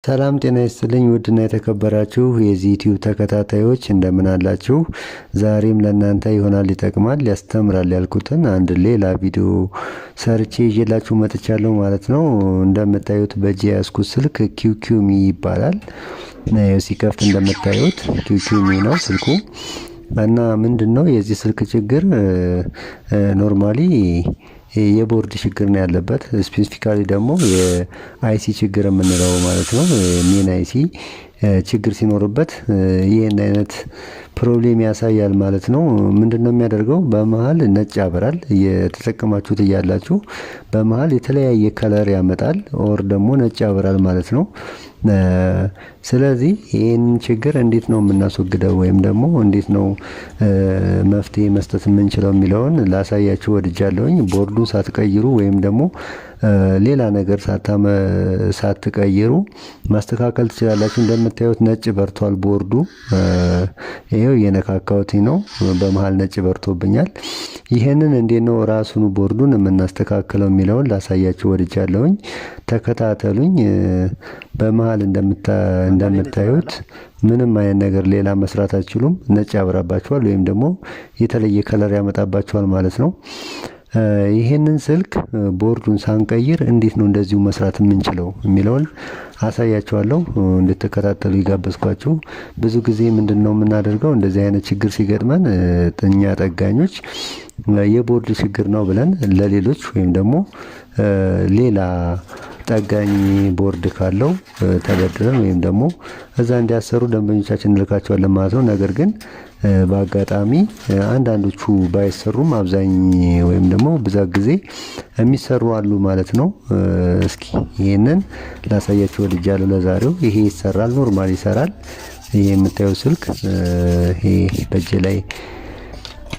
ሰላም ጤና ይስጥልኝ ውድና የተከበራችሁ የዚህ ዩቲዩብ ተከታታዮች እንደምን አላችሁ? ዛሬም ለእናንተ ይሆናል ይጠቅማል ያስተምራል ያልኩትን አንድ ሌላ ቪዲዮ ሰርቼ ይዤላችሁ መጥቻለሁ ማለት ነው። እንደምታዩት በእጄ ያዝኩት ስልክ ኪውኪውሚ ይባላል። ሲከፍት እንደምታዩት ኪውኪውሚ ነው ስልኩ እና ምንድነው የዚህ ስልክ ችግር ኖርማሊ የቦርድ ችግር ነው ያለበት። ስፔሲፊካሊ ደግሞ የአይሲ ችግር የምንለው ማለት ነው። ሜን አይሲ ችግር ሲኖርበት ይሄን አይነት ፕሮብሌም ያሳያል ማለት ነው። ምንድነው የሚያደርገው? በመሃል ነጭ ያበራል። የተጠቀማችሁት እያላችሁ በመሃል የተለያየ ከለር ያመጣል ኦር ደግሞ ነጭ ያበራል ማለት ነው። ስለዚህ ይህን ችግር እንዴት ነው የምናስወግደው ወይም ደግሞ እንዴት ነው መፍትሄ መስጠት የምንችለው የሚለውን ላሳያችሁ ወድጃለሁኝ። ቦርዱን ሳትቀይሩ ወይም ደግሞ ሌላ ነገር ሳትቀይሩ ማስተካከል ትችላላችሁ። እንደምታዩት ነጭ በርቷል ቦርዱ። ይሄው እየነካካሁት ነው፣ በመሃል ነጭ በርቶብኛል። ይሄንን እንዴት ነው ራሱን ቦርዱን የምናስተካክለው የሚለውን ላሳያችሁ ወድጃለሁኝ። ተከታተሉኝ። በመሃል እንደምታዩት ምንም አይነት ነገር ሌላ መስራት አትችሉም። ነጭ ያበራባችኋል ወይም ደግሞ የተለየ ከለር ያመጣባችኋል ማለት ነው። ይሄንን ስልክ ቦርዱን ሳንቀይር እንዴት ነው እንደዚሁ መስራት የምንችለው የሚለውን አሳያችኋለሁ። እንድትከታተሉ ይጋበዝኳችሁ። ብዙ ጊዜ ምንድነው የምናደርገው? እንደዚህ አይነት ችግር ሲገጥመን እኛ ጠጋኞች የቦርድ ችግር ነው ብለን ለሌሎች ወይም ደግሞ ሌላ ጠጋኝ ቦርድ ካለው ተበድረን ወይም ደግሞ እዛ እንዲያሰሩ ደንበኞቻችን እንልካቸዋለን ማለት ነው። ነገር ግን በአጋጣሚ አንዳንዶቹ ባይሰሩም አብዛኝ ወይም ደግሞ ብዛት ጊዜ የሚሰሩ አሉ ማለት ነው። እስኪ ይሄንን ላሳያችሁ ወድጃለሁ ለዛሬው። ይሄ ይሰራል፣ ኖርማል ይሰራል። ይሄ የምታዩት ስልክ ይሄ በእጄ ላይ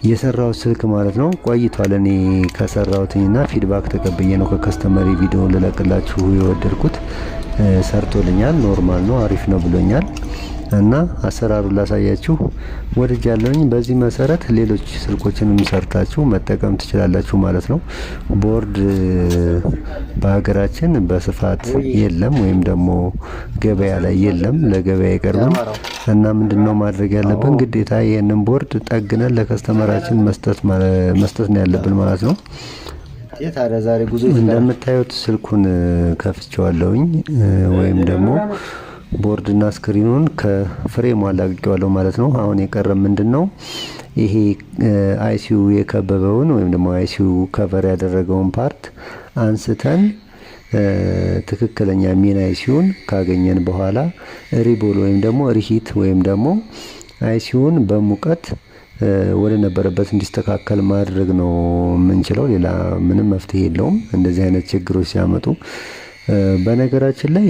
የሰራው ስልክ ማለት ነው። ቆይቷል እኔ ከሰራሁትና ፊድባክ ተቀብዬ ነው ከከስተመሪ ቪዲዮ ልለቅላችሁ የወደድኩት። ሰርቶልኛል፣ ኖርማል ነው፣ አሪፍ ነው ብሎኛል እና አሰራሩን ላሳያችሁ ወድጃለሁኝ። በዚህ መሰረት ሌሎች ስልኮችንም ሰርታችሁ መጠቀም ትችላላችሁ ማለት ነው። ቦርድ በሀገራችን በስፋት የለም ወይም ደግሞ ገበያ ላይ የለም፣ ለገበያ አይቀርብም እና ምንድነው ማድረግ ያለብን? ግዴታ ይሄንን ቦርድ ጠግነን ለከስተመራችን መስጠት ነው ያለብን ማለት ነው። እንደምታዩት ስልኩን ከፍቼዋለሁኝ ወይም ደግሞ ቦርድና ስክሪኑን ከፍሬሙ አላቅቄዋለሁ ማለት ነው። አሁን የቀረ ምንድነው? ይሄ አይሲዩ የከበበውን ወይም ደግሞ አይሲዩ ከቨር ያደረገውን ፓርት አንስተን ትክክለኛ ሜን አይሲዩን ካገኘን በኋላ ሪቦል ወይም ደግሞ ሪሂት ወይም ደግሞ አይሲዩን በሙቀት ወደ ነበረበት እንዲስተካከል ማድረግ ነው የምንችለው። ሌላ ምንም መፍትሄ የለውም እንደዚህ አይነት ችግሮች ሲያመጡ። በነገራችን ላይ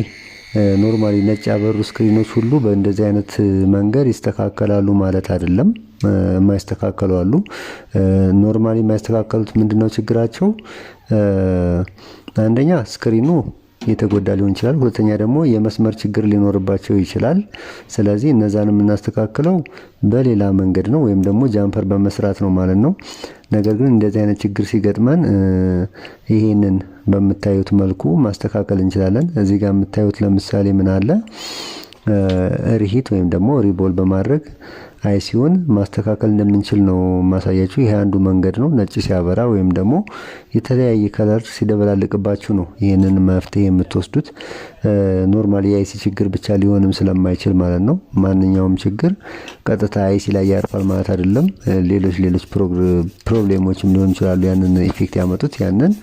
ኖርማሊ ነጭ ያበሩ ስክሪኖች ሁሉ በእንደዚህ አይነት መንገድ ይስተካከላሉ ማለት አይደለም። የማይስተካከሉ አሉ። ኖርማሊ የማይስተካከሉት ምንድነው ችግራቸው? አንደኛ ስክሪኑ የተጎዳ ሊሆን ይችላል። ሁለተኛ ደግሞ የመስመር ችግር ሊኖርባቸው ይችላል። ስለዚህ እነዛን የምናስተካክለው በሌላ መንገድ ነው ወይም ደግሞ ጃምፐር በመስራት ነው ማለት ነው። ነገር ግን እንደዚህ አይነት ችግር ሲገጥመን ይሄንን በምታዩት መልኩ ማስተካከል እንችላለን። እዚህ ጋር የምታዩት ለምሳሌ ምን አለ? ሪሂት ወይም ደግሞ ሪቦል በማድረግ አይሲዩን ማስተካከል እንደምንችል ነው ማሳያችሁ። ይሄ አንዱ መንገድ ነው። ነጭ ሲያበራ ወይም ደግሞ የተለያየ ከለር ሲደበላልቅባችሁ ነው ይሄንን መፍትሄ የምትወስዱት። ኖርማሊ የአይሲ ችግር ብቻ ሊሆንም ስለማይችል ማለት ነው። ማንኛውም ችግር ቀጥታ አይሲ ላይ ያርፋል ማለት አይደለም። ሌሎች ፕሮብሌሞችም ሊሆን ይችላሉ ያንን ኢፌክት ያመጡት። ያንን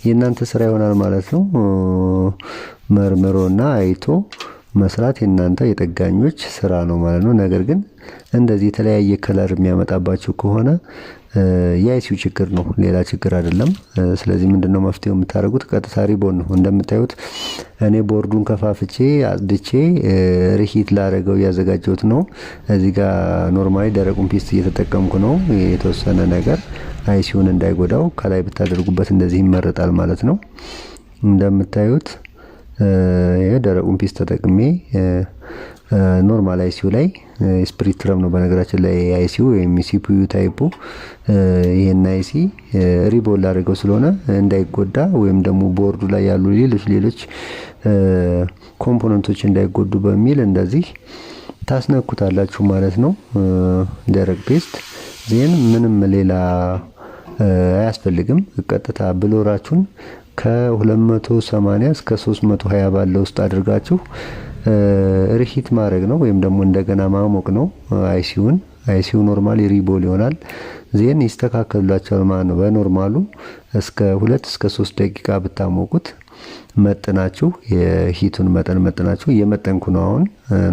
የእናንተ ስራ ይሆናል ማለት ነው። መርምሮና አይቶ መስራት የእናንተ የጠጋኞች ስራ ነው ማለት ነው። ነገር ግን እንደዚህ የተለያየ ከለር የሚያመጣባችሁ ከሆነ የአይሲዩ ችግር ነው፣ ሌላ ችግር አይደለም። ስለዚህ ምንድነው መፍትሄው የምታደርጉት? ቀጥታ ሪቦን ነው። እንደምታዩት እኔ ቦርዱን ከፋፍቼ አጽድቼ ሪሂት ላደረገው እያዘጋጀሁት ነው። እዚህ ጋር ኖርማሊ ደረቁን ፒስት እየተጠቀምኩ ነው። የተወሰነ ነገር አይሲዩን እንዳይጎዳው ከላይ ብታደርጉበት እንደዚህ ይመረጣል ማለት ነው። እንደምታዩት የደረቁን ፒስ ተጠቅሜ ኖርማል አይሲዩ ላይ ስፕሪት ትረም ነው በነገራችን ላይ አይሲዩ ወይም ሲፒዩ ታይፑ ይሄን አይሲ ሪቦል አድርገው ስለሆነ እንዳይጎዳ ወይም ደግሞ ቦርዱ ላይ ያሉ ሌሎች ኮምፖነንቶች እንዳይጎዱ በሚል እንደዚህ ታስነኩታላችሁ ማለት ነው። ደረቅ ፔስት ዜን ምንም ሌላ አያስፈልግም። ቀጥታ ብሎራችሁን ከ280 እስከ 320 ባለው ውስጥ አድርጋችሁ ሪሂት ማድረግ ነው ወይም ደግሞ እንደገና ማሞቅ ነው። አይሲዩ ኖርማሊ ሪቦል ይሆናል። ዜን ይስተካከሉላችኋል ማለት ነው። በኖርማሉ እስከ 2 እስከ 3 ደቂቃ ብታሞቁት መጥናችሁ የሂቱን መጠን መጥናችሁ እየመጠንኩ ነው። አሁን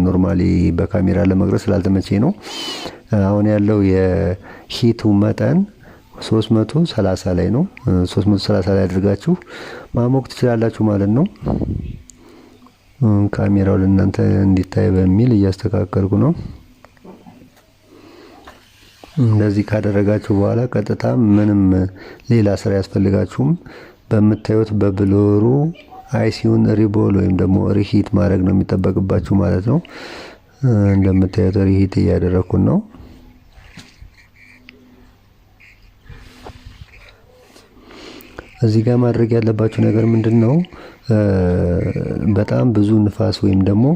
ኖርማሊ በካሜራ ለመቅረጽ ስላልተመቼ ነው። አሁን ያለው የሂቱ መጠን 330 ላይ ነው። 330 ላይ አድርጋችሁ ማሞቅ ትችላላችሁ ማለት ነው። ካሜራው ለእናንተ እንዲታይ በሚል እያስተካከልኩ ነው። እንደዚህ ካደረጋችሁ በኋላ ቀጥታ ምንም ሌላ ስራ ያስፈልጋችሁም። በምታዩት በብሎሩ አይሲዩን ሪቦል ወይም ደግሞ ሪሂት ማድረግ ነው የሚጠበቅባችሁ ማለት ነው። እንደምታዩት ሪሂት እያደረኩን ነው። እዚህ ጋር ማድረግ ያለባችሁ ነገር ምንድነው? በጣም ብዙ ንፋስ ወይም ደግሞ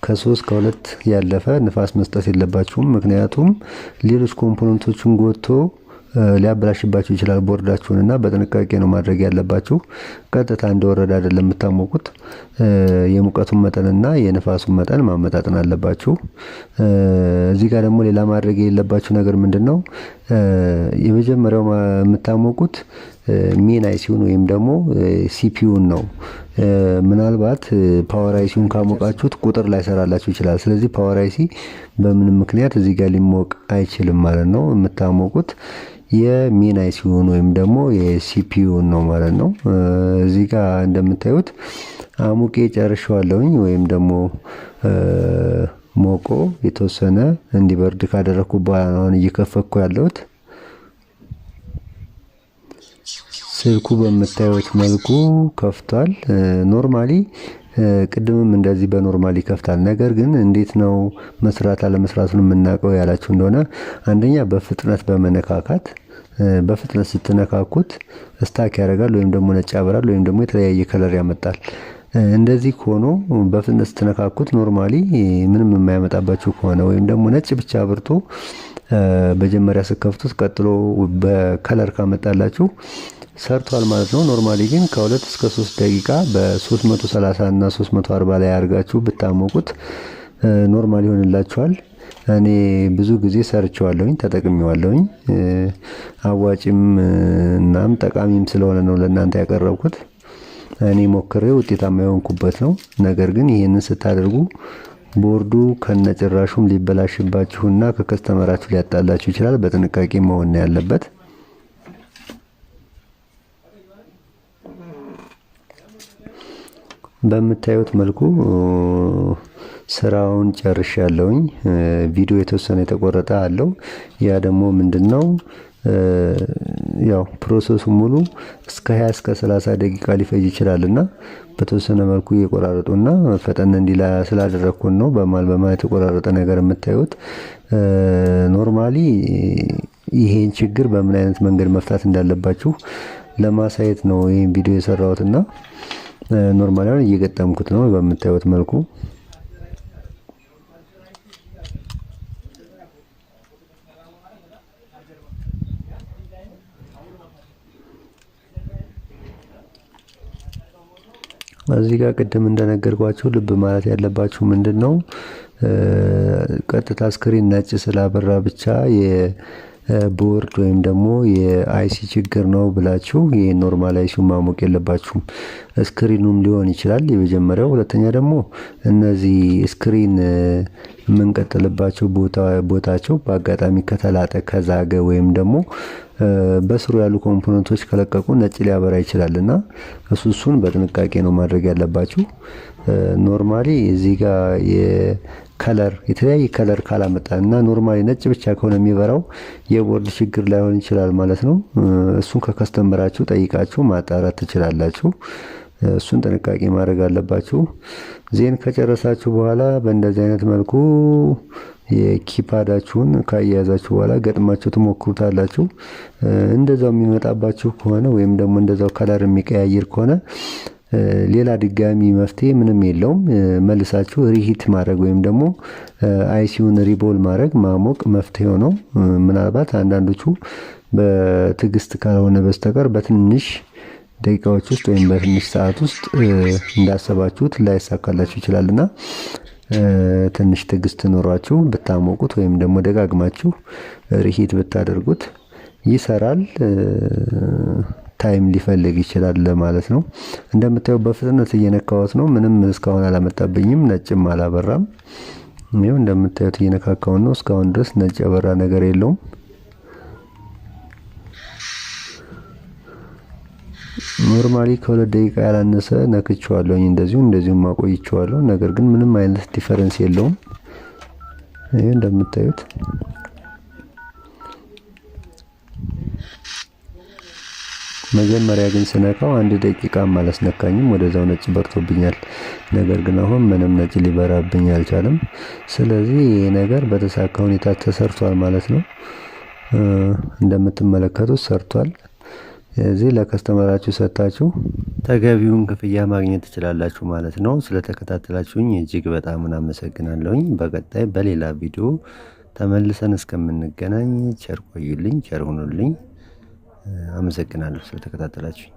ከ3 ከ2 ያለፈ ንፋስ መስጠት የለባችሁም። ምክንያቱም ሌሎች ኮምፖነንቶችን ጎትቶ ሊያበላሽባችሁ ይችላል ቦርዳችሁን እና በጥንቃቄ ነው ማድረግ ያለባችሁ። ቀጥታ እንደወረደ አይደለም የምታሞቁት። የሙቀቱን መጠንና የንፋሱን መጠን ማመጣጠን አለባችሁ። እዚህ ጋር ደግሞ ሌላ ማድረግ የሌለባችሁ ነገር ምንድነው? የመጀመሪያው የምታሞቁት ሜን አይሲዩን ወይም ደግሞ ሲፒዩን ነው። ምናልባት ፓወር አይሲዩን ካሞቃችሁት ቁጥር ላይ ሰራላችሁ ይችላል። ስለዚህ ፓወር አይሲ በምንም ምክንያት እዚህ ጋር ሊሞቅ አይችልም ማለት ነው። የምታሞቁት የሜን አይሲዩን ወይም ደግሞ የሲፒዩን ነው ማለት ነው። እዚህ ጋር እንደምታዩት አሙቄ ጨርሻለሁኝ ወይም ደግሞ ሞቆ የተወሰነ እንዲበርድ ካደረኩ በኋላ ነው እየከፈኩ ያለሁት። ስልኩ በምታዩት መልኩ ከፍቷል። ኖርማሊ ቅድምም እንደዚህ በኖርማሊ ይከፍታል። ነገር ግን እንዴት ነው መስራት አለመስራቱን የምናውቀው ያላችሁ እንደሆነ አንደኛ በፍጥነት በመነካካት በፍጥነት ስትነካኩት ስታክ ያደርጋል ወይም ደግሞ ነጭ ያበራል ወይም ደግሞ የተለያየ ከለር ያመጣል። እንደዚህ ሆኖ በፍጥነት ስትነካኩት ኖርማሊ ምንም የማያመጣባችሁ ከሆነ ወይም ደግሞ ነጭ ብቻ አብርቶ በመጀመሪያ ስትከፍቱት ቀጥሎ በከለር ካመጣላችሁ ሰርቷል ማለት ነው። ኖርማሊ ግን ከ2 እስከ 3 ደቂቃ በ330 እና 340 ላይ አድርጋችሁ ብታሞቁት ኖርማሊ ይሆንላችኋል። እኔ ብዙ ጊዜ ሰርቼዋለሁኝ፣ ተጠቅሜዋለሁኝ። አዋጭም እናም ጠቃሚም ስለሆነ ነው ለእናንተ ያቀረብኩት። እኔ ሞክሬ ውጤታማ የሆንኩበት ነው። ነገር ግን ይሄንን ስታደርጉ ቦርዱ ከነጭራሹም ሊበላሽባችሁና ከከስተመራችሁ ሊያጣላችሁ ይችላል። በጥንቃቄ መሆን ነው ያለበት። በምታዩት መልኩ ስራውን ጨርሻለሁኝ። ቪዲዮ የተወሰነ የተቆረጠ አለው። ያ ደግሞ ምንድነው ያው ፕሮሰሱ ሙሉ እስከ 20 እስከ 30 ደቂቃ ሊፈጅ ይችላልና በተወሰነ መልኩ እየቆራረጡና ፈጠን እንዲላ ስላደረኩን ነው በማል የተቆራረጠ ነገር የምታዩት። ኖርማሊ ይሄን ችግር በምን አይነት መንገድ መፍታት እንዳለባችሁ ለማሳየት ነው ይሄን ቪዲዮ የሰራሁትና ኖርማሊ አሁን እየገጠምኩት ነው በምታዩት መልኩ። እዚህ ጋር ቅድም እንደነገርኳችሁ ልብ ማለት ያለባችሁ ምንድነው ቀጥታ ስክሪን ነጭ ስላበራ ብቻ የቦርድ ወይም ደግሞ የአይሲ ችግር ነው ብላችሁ የኖርማል አይሲውን ማሞቅ የለባችሁም። ስክሪኑም ሊሆን ይችላል የመጀመሪያው። ሁለተኛ ደግሞ እነዚህ ስክሪን የምንቀጥልባቸው ቦታቸው በአጋጣሚ ከተላጠ ከዛገ ወይም ደግሞ በስሩ ያሉ ኮምፖነንቶች ከለቀቁ ነጭ ሊያበራ ይችላልና እሱን በጥንቃቄ ነው ማድረግ ያለባችሁ። ኖርማሊ እዚህ ጋር የከለር የተለያየ ከለር ካላመጣና ኖርማሊ ነጭ ብቻ ከሆነ የሚበራው የቦርድ ችግር ላይሆን ይችላል ማለት ነው። እሱን ከከስተመራችሁ ጠይቃችሁ ማጣራት ትችላላችሁ። እሱን ጥንቃቄ ማድረግ አለባችሁ። ዜን ከጨረሳችሁ በኋላ በእንደዚህ አይነት መልኩ የኪፓዳችሁን ካያያዛችሁ በኋላ ገጥማችሁ ትሞክሩታላችሁ። እንደዛው የሚመጣባችሁ ከሆነ ወይም ደግሞ እንደዛው ከለር የሚቀያየር ከሆነ ሌላ ድጋሚ መፍትሄ ምንም የለውም። መልሳችሁ ሪሂት ማድረግ ወይም ደግሞ አይሲውን ሪቦል ማድረግ ማሞቅ መፍትሄው ነው። ምናልባት አንዳንዶቹ በትዕግስት ካልሆነ በስተቀር በትንሽ ደቂቃዎች ውስጥ ወይም በትንሽ ሰዓት ውስጥ እንዳሰባችሁት ላይሳካላችሁ ይችላልና ትንሽ ትዕግስት ኖሯችሁ ብታሞቁት ወይም ደግሞ ደጋግማችሁ ሪሂት ብታደርጉት ይሰራል። ታይም ሊፈልግ ይችላል ለማለት ነው። እንደምታየው በፍጥነት እየነካሁት ነው። ምንም እስካሁን አላመጣብኝም፣ ነጭም አላበራም። ይሄው እንደምታዩት እየነካካው ነው። እስካሁን ድረስ ነጭ ያበራ ነገር የለውም። ኖርማሊ ከሁለት ደቂቃ ያላነሰ ነክቼዋለሁኝ። እንደዚሁም አቆይቼዋለሁ። ነገር ግን ምንም አይነት ዲፈረንስ የለውም። ይሄ እንደምታዩት መጀመሪያ ግን ስነካው 1 ደቂቃም አላስነካኝም፣ ወደዛው ነጭ በርቶብኛል። ነገር ግን አሁን ምንም ነጭ ሊበራብኝ አልቻለም። ስለዚህ ይሄ ነገር በተሳካ ሁኔታ ተሰርቷል ማለት ነው። እንደምትመለከቱት ሰርቷል። እዚህ ለከስተመራችሁ ሰጣችሁ ተገቢውን ክፍያ ማግኘት ትችላላችሁ ማለት ነው። ስለተከታተላችሁኝ እጅግ በጣም አመሰግናለሁኝ። በቀጣይ በሌላ ቪዲዮ ተመልሰን እስከምንገናኝ ቸር ቆዩልኝ፣ ቸር ሁኑልኝ። አመሰግናለሁ ስለተከታተላችሁኝ።